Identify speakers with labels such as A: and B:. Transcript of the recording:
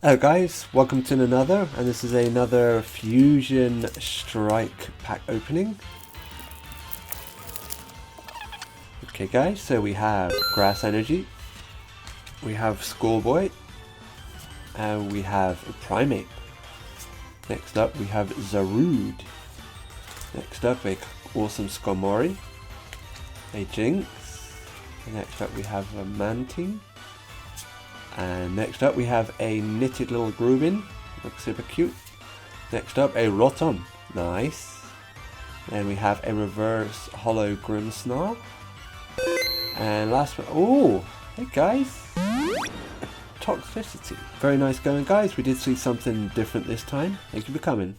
A: Hello guys, welcome to Noneother, and this is another Fusion Strike pack opening. Okay guys, so we have Grass Energy, we have Schoolboy, and we have Primate. Next up we have Zarude. Next up a awesome Skarmory, a Jinx, and next up we have a Mantine. And next up we have a knitted little Groovin, looks super cute. Next up a Rotom, nice. And we have a reverse hollow Grimmsnarl. And last but oh, hey guys, Toxicity. Very nice going guys, we did see something different this time. Thank you for coming.